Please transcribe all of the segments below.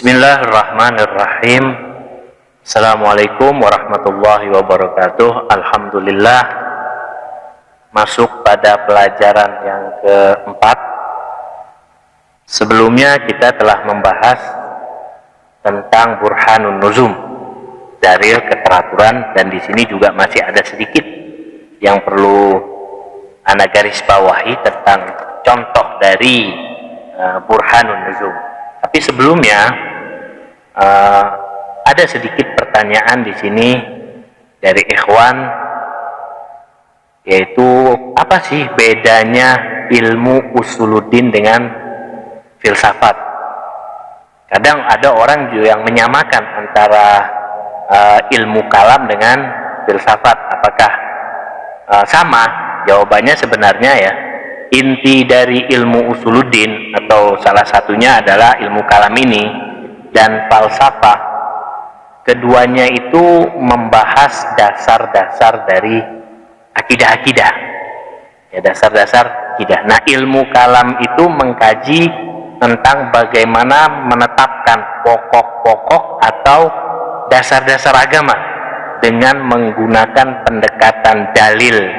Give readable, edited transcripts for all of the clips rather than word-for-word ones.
Bismillahirrahmanirrahim. Assalamualaikum warahmatullahi wabarakatuh. Alhamdulillah, masuk pada pelajaran yang keempat. Sebelumnya kita telah membahas tentang burhanun nuzum, dalil keteraturan, dan di sini juga masih ada sedikit yang perlu Anda garis bawahi tentang contoh dari burhanun nuzum. Tapi sebelumnya ada sedikit pertanyaan di sini dari ikhwan, yaitu apa sih bedanya ilmu usuluddin dengan filsafat? Kadang ada orang juga yang menyamakan antara ilmu kalam dengan filsafat. Apakah sama? Jawabannya sebenarnya ya, inti dari ilmu usuluddin atau salah satunya adalah ilmu kalam ini dan falsafah, keduanya itu membahas dasar-dasar dari akidah-akidah, ya, dasar-dasar akidah. Nah, ilmu kalam itu mengkaji tentang bagaimana menetapkan pokok-pokok atau dasar-dasar agama dengan menggunakan pendekatan dalil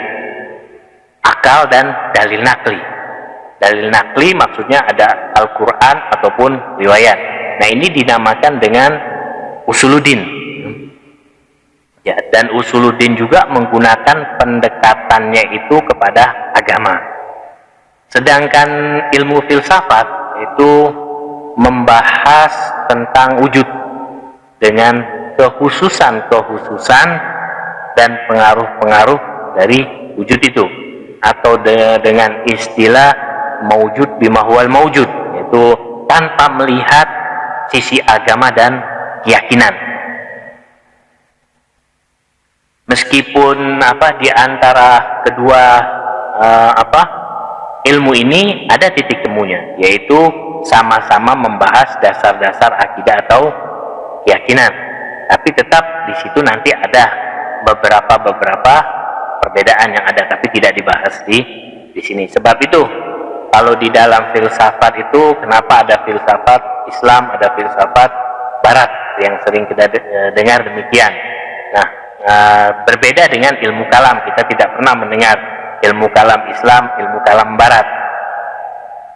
akal dan dalil nakli. Dalil nakli maksudnya ada Al-Quran ataupun riwayat. Nah, ini dinamakan dengan usuluddin. Ya, dan usuluddin juga menggunakan pendekatannya itu kepada agama. Sedangkan ilmu filsafat itu membahas tentang wujud dengan kekhususan-kekhususan dan pengaruh-pengaruh dari wujud itu, atau dengan istilah maujud bimahwal maujud, yaitu tanpa melihat sisi agama dan keyakinan. Meskipun di antara kedua ilmu ini ada titik temunya, yaitu sama-sama membahas dasar-dasar akidah atau keyakinan, tapi tetap di situ nanti ada beberapa perbedaan yang ada, tapi tidak dibahas di sini. Sebab itu kalau di dalam filsafat itu, kenapa ada filsafat Islam, ada filsafat Barat, yang sering kita dengar demikian. Nah, berbeda dengan ilmu kalam. Kita tidak pernah mendengar ilmu kalam Islam, ilmu kalam Barat.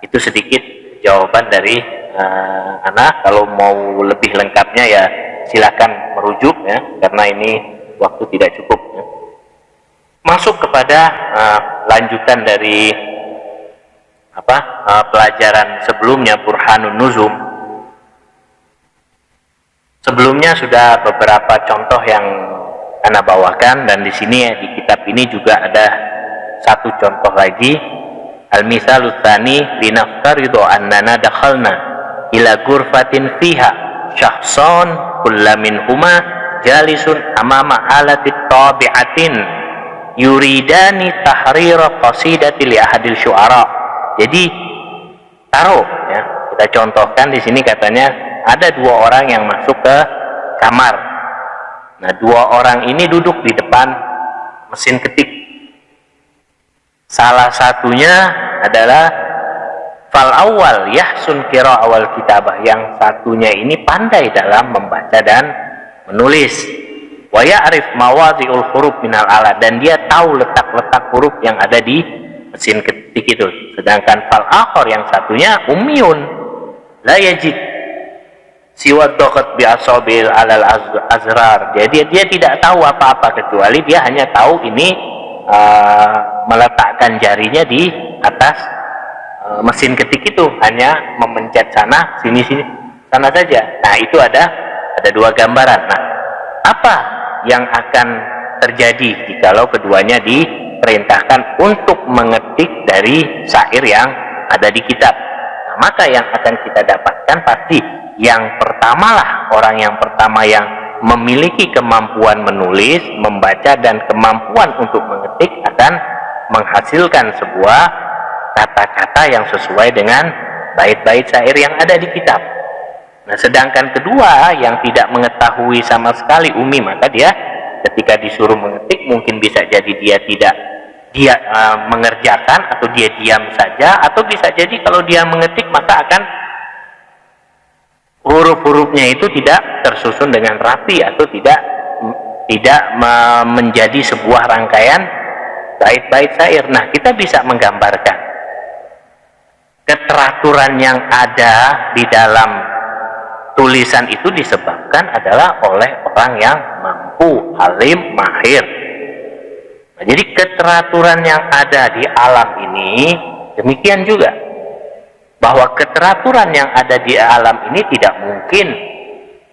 Itu sedikit jawaban dari Ana. Kalau mau lebih lengkapnya ya silakan merujuk ya, karena ini waktu tidak cukup ya. Masuk kepada lanjutan dari pelajaran sebelumnya, burhanun nuzum. Sebelumnya sudah beberapa contoh yang Ana bawakan, dan di sini di kitab ini juga ada satu contoh lagi. Al-misalus tsani linaftaridu annana dakhalna ila ghurfatin fiha syakhsan kullamin huma jalisun amama alatit tabi'atin yuridani tahrira qasidati li ahadil syu'ara. Jadi taruh ya, kita contohkan di sini, katanya ada dua orang yang masuk ke kamar. Nah, dua orang ini duduk di depan mesin ketik. Salah satunya adalah fal awal yahsun qira awal kitabah, yang satunya ini pandai dalam membaca dan menulis. Wa ya'rif mawadhi'ul huruf minal alat, dan dia tahu letak-letak huruf yang ada di mesin ketik itu. Sedangkan fal akhar, yang satunya ummiyun la yajid siwa daqat bi asabil alal azrar. Jadi dia tidak tahu apa-apa, kecuali dia hanya tahu ini meletakkan jarinya di atas mesin ketik itu, hanya memencet sana sini sana saja. Nah, itu ada dua gambaran. Nah, apa yang akan terjadi jikalau keduanya diperintahkan untuk mengetik dari syair yang ada di kitab? Nah, maka yang akan kita dapatkan pasti yang pertamalah, orang yang pertama yang memiliki kemampuan menulis, membaca, dan kemampuan untuk mengetik akan menghasilkan sebuah kata-kata yang sesuai dengan bait-bait syair yang ada di kitab. Nah, sedangkan kedua yang tidak mengetahui sama sekali, ummi, maka dia ketika disuruh mengetik mungkin bisa jadi dia mengerjakan, atau dia diam saja, atau bisa jadi kalau dia mengetik maka akan huruf-hurufnya itu tidak tersusun dengan rapi atau tidak menjadi sebuah rangkaian bait-bait syair. Nah, kita bisa menggambarkan keteraturan yang ada di dalam tulisan itu disebabkan adalah oleh orang yang mampu, alim, mahir. Nah, jadi keteraturan yang ada di alam ini demikian juga, bahwa keteraturan yang ada di alam ini tidak mungkin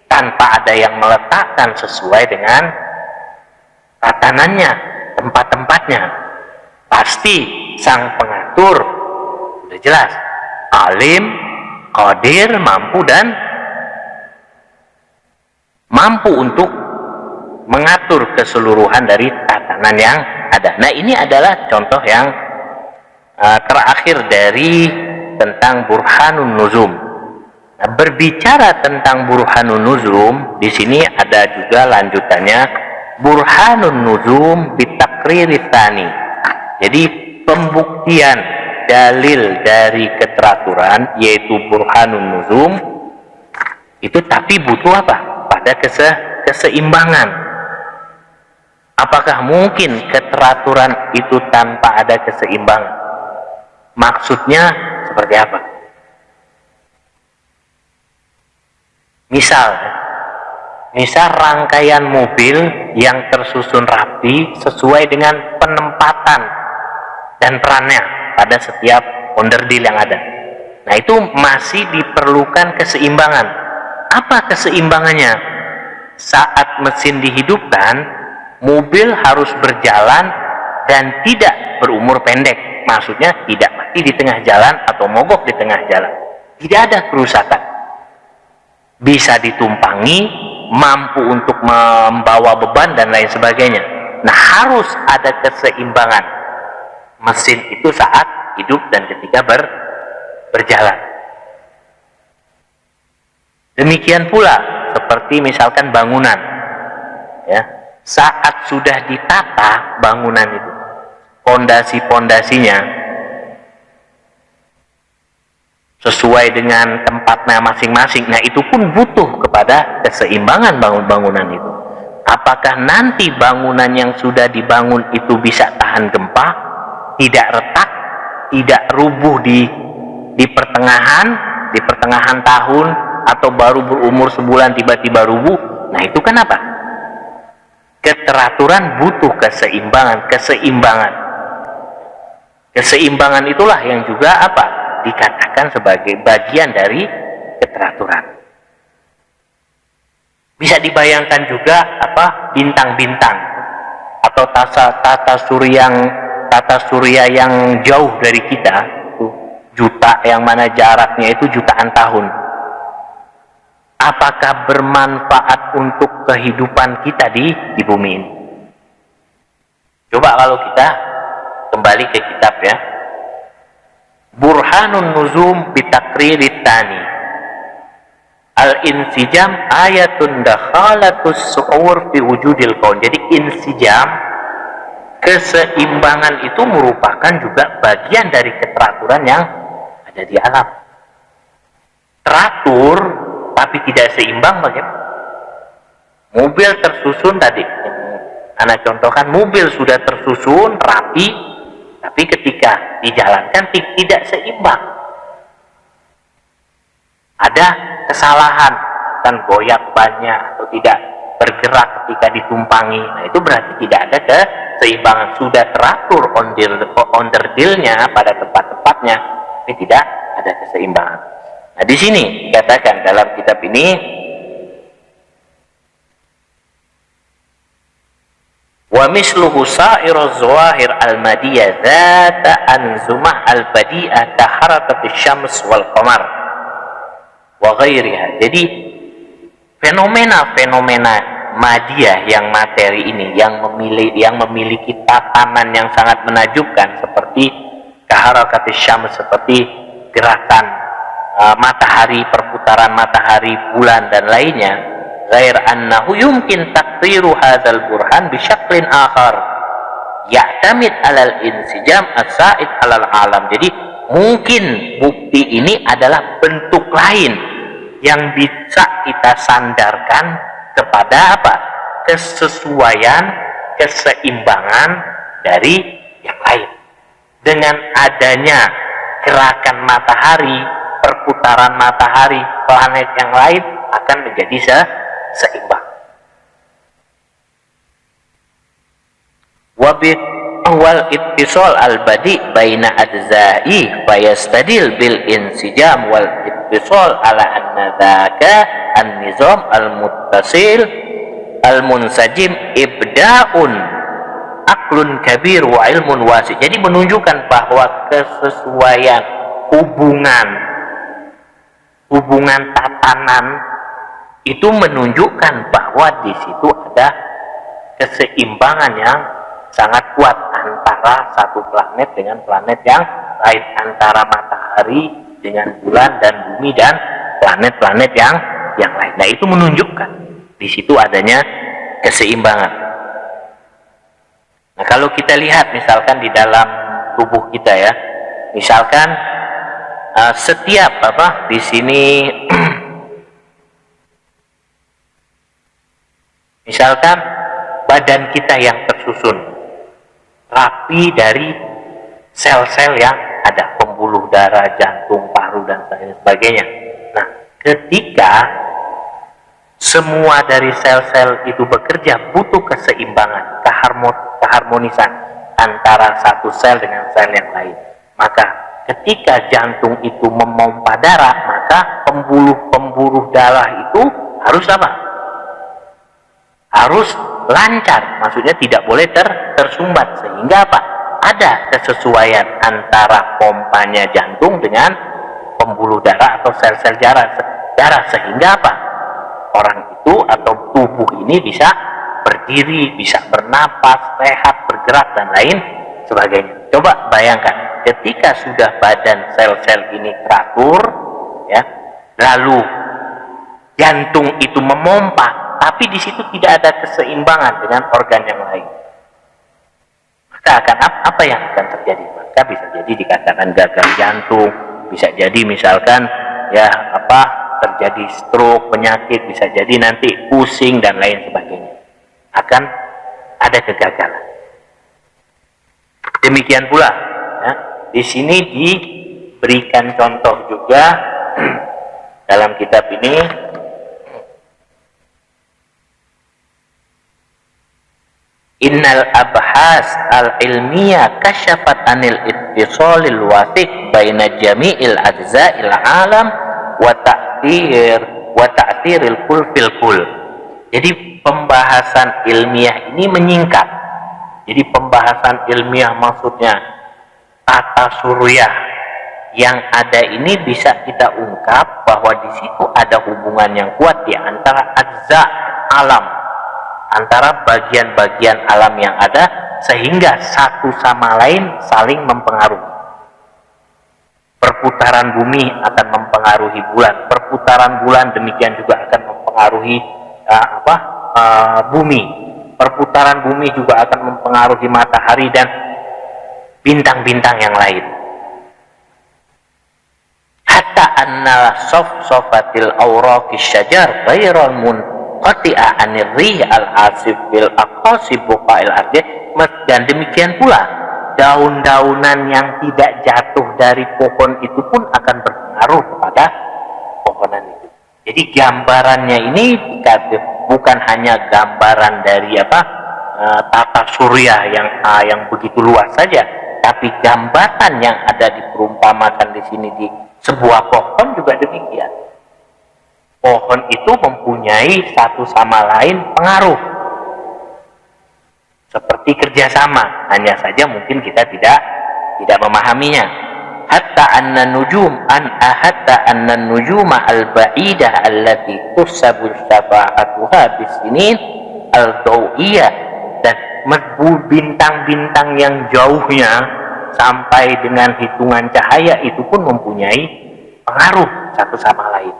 tanpa ada yang meletakkan sesuai dengan tatanannya, tempat-tempatnya. Pasti sang pengatur sudah jelas, alim, qadir, mampu dan mampu untuk mengatur keseluruhan dari tatanan yang ada. Nah, ini adalah contoh yang terakhir dari tentang Burhanun Nuzum. Nah, berbicara tentang Burhanun Nuzum, di sini ada juga lanjutannya, Burhanun Nuzum bitakriri tsani. Jadi pembuktian dalil dari keteraturan yaitu Burhanun Nuzum itu, tapi butuh apa? Pada keseimbangan. Apakah mungkin keteraturan itu tanpa ada keseimbangan? Maksudnya seperti apa? Misal rangkaian mobil yang tersusun rapi sesuai dengan penempatan dan perannya pada setiap onderdil yang ada. Nah, itu masih diperlukan keseimbangan. Apa keseimbangannya? Saat mesin dihidupkan, mobil harus berjalan dan tidak berumur pendek. Maksudnya tidak mati di tengah jalan atau mogok di tengah jalan. Tidak ada kerusakan. Bisa ditumpangi, mampu untuk membawa beban dan lain sebagainya. Nah, harus ada keseimbangan mesin itu saat hidup dan ketika berjalan. Demikian pula seperti misalkan bangunan, ya, saat sudah ditata bangunan itu, pondasi-pondasinya sesuai dengan tempatnya masing-masing. Nah, itu pun butuh kepada keseimbangan bangunan itu. Apakah nanti bangunan yang sudah dibangun itu bisa tahan gempa, tidak retak, tidak rubuh di pertengahan tahun, atau baru berumur sebulan tiba-tiba rubuh? Nah, itu kan apa? Keteraturan butuh keseimbangan. Keseimbangan itulah yang juga apa? Dikatakan sebagai bagian dari keteraturan. Bisa dibayangkan juga apa? Bintang-bintang atau tata surya yang jauh dari kita, juta, yang mana jaraknya itu jutaan tahun. Apakah bermanfaat untuk kehidupan kita di bumi ini? Coba kalau kita kembali ke kitab, ya. Burhanun Nuzum bitakriri tsani. Al-insijam ayatun dakhalatus su'ur fi wujudil kaun. Jadi insijam, keseimbangan itu merupakan juga bagian dari keteraturan yang ada di alam. Teratur tapi tidak seimbang bagaimana? Mobil tersusun tadi, anak contohkan, mobil sudah tersusun rapi, tapi ketika dijalankan tidak seimbang. Ada kesalahan, kan goyak bannya atau tidak bergerak ketika ditumpangi. Nah, itu berarti tidak ada keseimbangan. Sudah teratur onderdilnya pada tempat-tempatnya, tapi tidak ada keseimbangan. Nah, di sini dikatakan dalam kitab ini, wa misluhu sa'iruz zawahir al-madiyah dzata anzumah al-badi'ah ka harakatish syams wal qamar wa ghairiha. Jadi fenomena-fenomena madiyah yang materi ini yang memiliki tatanan yang sangat menakjubkan, seperti ka harakatish syams, seperti gerakan matahari, perputaran matahari, bulan dan lainnya, ghair annahu yumkin taqdiru hadzal burhan bi syaklin akhar ya'tamid 'alal insijam as-sa'id 'alal alam. Jadi mungkin bukti ini adalah bentuk lain yang bisa kita sandarkan kepada apa? Kesesuaian, keseimbangan dari yang lain. Dengan adanya gerakan matahari, perputaran matahari, planet yang lain akan menjadi seimbang. Wabit wal ittisal al-badi baina ajza'i fayastadil bil insijam wal ittisal ala anna dzaka an-nizam al-muttasil al-munsajim ibda'un aklun kabir wa ilmun wasi. Jadi menunjukkan bahwa kesesuaian hubungan tatanan itu menunjukkan bahwa di situ ada keseimbangan yang sangat kuat antara satu planet dengan planet yang lain, antara matahari dengan bulan dan bumi dan planet-planet yang lain. Nah, itu menunjukkan di situ adanya keseimbangan. Nah, kalau kita lihat misalkan di dalam tubuh kita ya, misalkan setiap di sini misalkan badan kita yang tersusun rapi dari sel-sel yang ada, pembuluh darah, jantung, paru, dan sebagainya. Nah, ketika semua dari sel-sel itu bekerja, butuh keseimbangan, keharmonisan antara satu sel dengan sel yang lain. Maka ketika jantung itu memompa darah, maka pembuluh darah itu harus apa? Harus lancar, maksudnya tidak boleh tersumbat, sehingga apa? Ada kesesuaian antara pompanya jantung dengan pembuluh darah atau sel-sel darah, sehingga apa? Orang itu atau tubuh ini bisa berdiri, bisa bernapas, sehat, bergerak, dan lain sebagainya. Coba bayangkan, ketika sudah badan sel-sel ini teratur, ya, lalu jantung itu memompa, tapi di situ tidak ada keseimbangan dengan organ yang lain, maka akan apa yang akan terjadi? Maka bisa jadi dikatakan gagal jantung, bisa jadi misalkan ya terjadi stroke, penyakit, bisa jadi nanti pusing dan lain sebagainya. Akan ada kegagalan. Demikian pula ya, di sini diberikan contoh juga dalam kitab ini. Innal abhas al-ilmiyah kasyafat anil ittisalil wathiq baina jami'il ajza'il alam wa ta'thiril kul fil kul. Jadi pembahasan ilmiah ini menyingkat. Jadi pembahasan ilmiah maksudnya tata surya yang ada ini bisa kita ungkap bahwa di situ ada hubungan yang kuat di antara ajza alam, antara bagian-bagian alam yang ada, sehingga satu sama lain saling mempengaruhi. Perputaran bumi akan mempengaruhi bulan, perputaran bulan demikian juga akan mempengaruhi bumi, perputaran bumi juga akan mempengaruhi matahari dan bintang-bintang yang lain. Hatta anna sofatil awraqis syajar ghairal munqati'a anir rih al-asif bil aqasib buqa'il ardi. Dan demikian pula daun-daunan yang tidak jatuh dari pohon itu pun akan berpengaruh kepada pohonan itu. Jadi gambarannya ini bukan hanya gambaran dari tata surya yang begitu luas saja, tapi gambaran yang ada diperumpamakan di sini di sebuah pohon juga demikian. Pohon itu mempunyai satu sama lain pengaruh, seperti kerjasama, hanya saja mungkin kita tidak memahaminya. Hatta anna nujuma al-ba'idah allati tusabu syafa'atuha bisinin al-dawiyah, dan bintang-bintang yang jauhnya sampai dengan hitungan cahaya itu pun mempunyai pengaruh satu sama lain.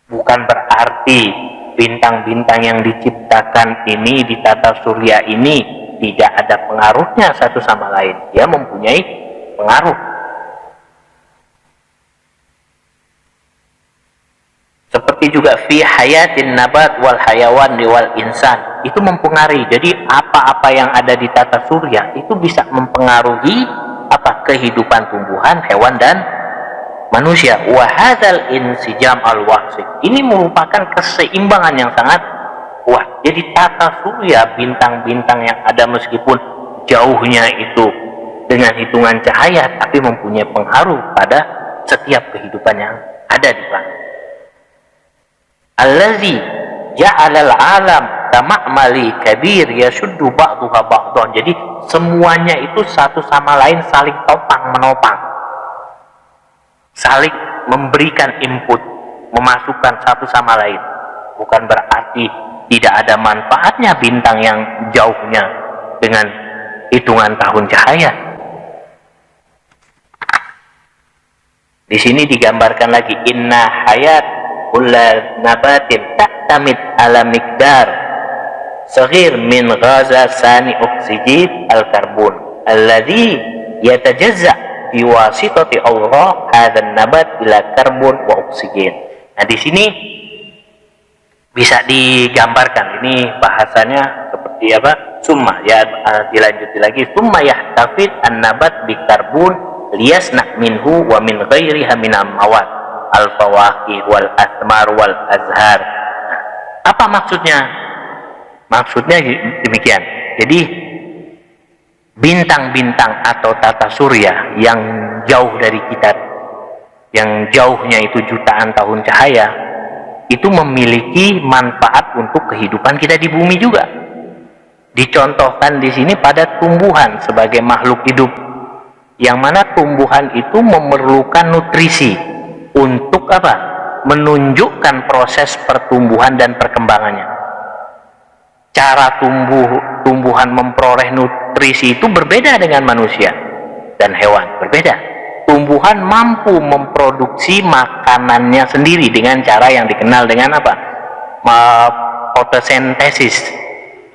Bukan berarti bintang-bintang yang diciptakan ini di tata surya ini tidak ada pengaruhnya satu sama lain. Dia mempunyai pengaruh. Seperti juga fi hayatin nabat wal hayawan wal insan, itu mempengaruhi. Jadi apa-apa yang ada di tata surya itu bisa mempengaruhi apa kehidupan tumbuhan, hewan dan manusia. Wa hadzal insijam al wahsi, ini merupakan keseimbangan yang sangat kuat. Jadi tata surya, bintang-bintang yang ada meskipun jauhnya itu dengan hitungan cahaya, tapi mempunyai pengaruh pada setiap kehidupan yang ada di planet. Allazi ja'alal alam kama'mali kabir yashuddu ba'duha ba'dhan. Jadi semuanya itu satu sama lain saling topang menopang, saling memberikan input, memasukkan satu sama lain. Bukan berarti tidak ada manfaatnya bintang yang jauhnya dengan hitungan tahun cahaya. Di sini digambarkan lagi, inna hayat kulla nabatin ta'tamid ala miqdar saghir min ghaza sani oksigen al-karbon alladhi yatajazza biwasitati Allah hadzal nabat ila karbon wa oksigen. Nah, di sini bisa digambarkan, ini bahasanya seperti apa? Summa, ya dilanjuti lagi, summa yahtafid an-nabat bi karbon liyasna minhu wa min ghairiha min amwat al-fawaqih wal asmar wal azhar. Apa maksudnya? Maksudnya demikian. Jadi bintang-bintang atau tata surya yang jauh dari kita, yang jauhnya itu jutaan tahun cahaya, itu memiliki manfaat untuk kehidupan kita di bumi juga. Dicontohkan di sini pada tumbuhan sebagai makhluk hidup, yang mana tumbuhan itu memerlukan nutrisi untuk apa? Menunjukkan proses pertumbuhan dan perkembangannya. Cara tumbuhan memperoleh nutrisi itu berbeda dengan manusia dan hewan, berbeda. Tumbuhan mampu memproduksi makanannya sendiri dengan cara yang dikenal dengan apa? Fotosintesis.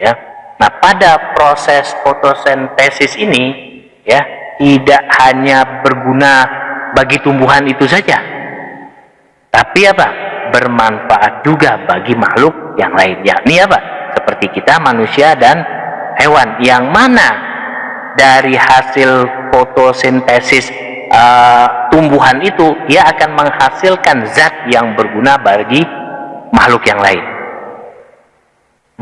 Ya. Nah, pada proses fotosintesis ini, ya, tidak hanya berguna bagi tumbuhan itu saja, tapi apa? Bermanfaat juga bagi makhluk yang lain. Yakni apa? Seperti kita manusia dan hewan, yang mana dari hasil fotosintesis tumbuhan itu dia akan menghasilkan zat yang berguna bagi makhluk yang lain.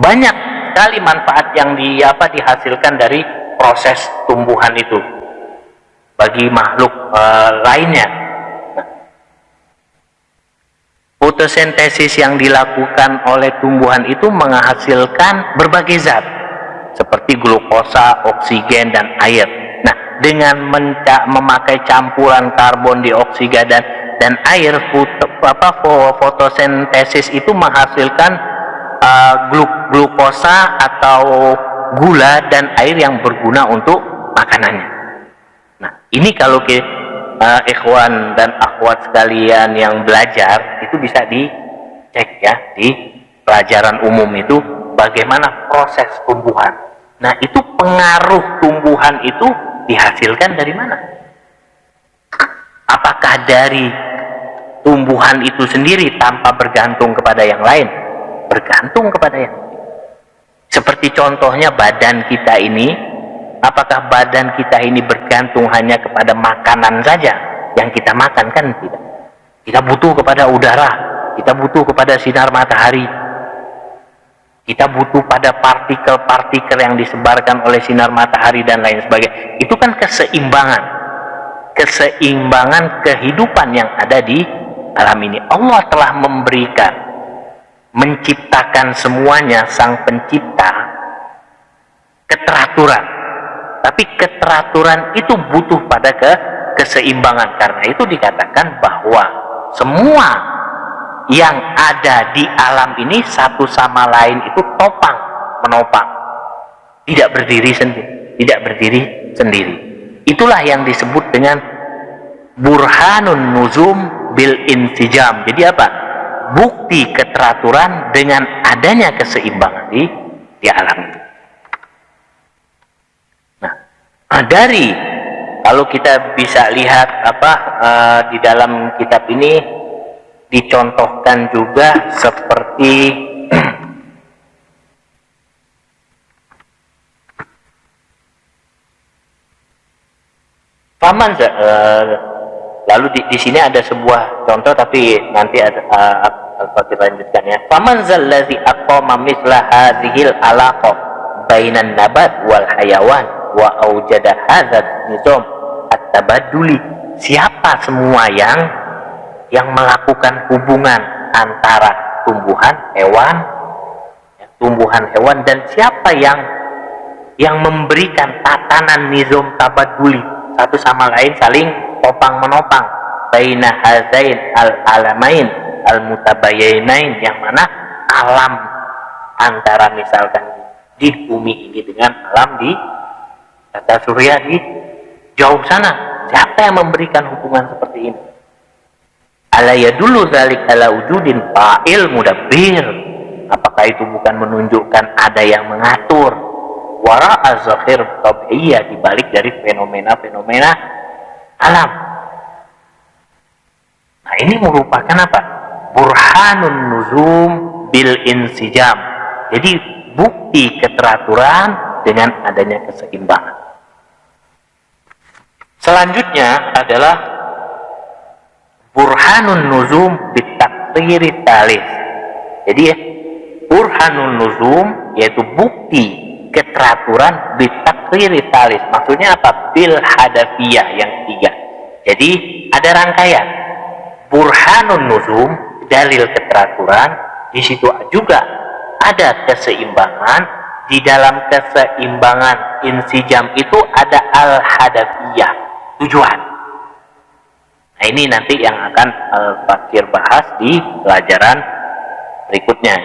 Banyak sekali manfaat yang dihasilkan dari proses tumbuhan itu bagi makhluk lainnya. Fotosintesis yang dilakukan oleh tumbuhan itu menghasilkan berbagai zat seperti glukosa, oksigen, dan air. Nah, dengan memakai campuran karbon dioksida dan air, fotosintesis itu menghasilkan glukosa atau gula dan air yang berguna untuk makanannya. Nah, ini kalau ikhwan dan akhwat sekalian yang belajar, itu bisa dicek ya di pelajaran umum itu bagaimana proses tumbuhan. Nah, itu pengaruh tumbuhan itu dihasilkan dari mana? Apakah dari tumbuhan itu sendiri tanpa bergantung kepada yang lain? Bergantung kepada yang lain. Seperti contohnya badan kita ini, apakah badan kita ini bergantung hanya kepada makanan saja yang kita makan? Kan tidak. Kita butuh kepada udara, kita butuh kepada sinar matahari, kita butuh pada partikel-partikel yang disebarkan oleh sinar matahari dan lain sebagainya. Itu kan keseimbangan kehidupan yang ada di alam ini. Allah telah menciptakan semuanya, sang pencipta, keteraturan. Tapi keteraturan itu butuh pada keseimbangan. Karena itu dikatakan bahwa semua yang ada di alam ini satu sama lain itu topang menopang, tidak berdiri sendiri. Itulah yang disebut dengan burhanun nuzum bil insijam. Jadi apa? Bukti keteraturan dengan adanya keseimbangan di alam ini. Dari kalau kita bisa lihat di dalam kitab ini dicontohkan juga seperti paman. Lalu di sini ada sebuah contoh, tapi nanti kita lanjutkan ya. Faman zallazi aqama misla hadhil alaqa bainan nabat wal hayawan wa aujada hadzal nizam at-tabadduli. Siapa semua yang melakukan hubungan antara tumbuhan hewan dan siapa yang memberikan tatanan nizam tabadduli, satu sama lain saling topang menopang, baina hazain al-alamain al-mutabayinain, yang mana alam antara misalkan di bumi ini dengan alam di tata surya di jauh sana, siapa yang memberikan hubungan seperti ini? Ala yadullu dzalik ala wujudin fa'il mudabbir. Apakah itu bukan menunjukkan ada yang mengatur wara'a zahir tabi'iyah, dibalik dari fenomena-fenomena alam? Nah, ini merupakan apa? Burhanun nuzum bil insijam. Jadi bukti keteraturan dengan adanya keseimbangan. Selanjutnya adalah burhanun nuzum bitakriri talis. Jadi burhanun nuzum yaitu bukti keteraturan bitakriri talis. Maksudnya apa? Bil hadafiyah, yang tiga. Jadi ada rangkaian. Burhanun nuzum, dalil keteraturan, di situ juga ada keseimbangan. Di dalam keseimbangan insijam itu ada al-hadafiyah, tujuan. Nah, ini nanti yang akan Al-Fakir bahas di pelajaran berikutnya.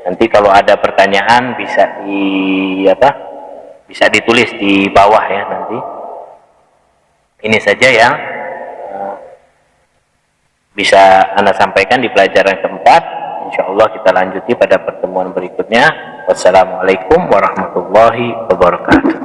Nanti kalau ada pertanyaan bisa ditulis di bawah ya nanti. Ini saja yang bisa Anda sampaikan di pelajaran keempat. Insyaallah kita lanjuti pada pertemuan berikutnya. Wassalamualaikum warahmatullahi wabarakatuh.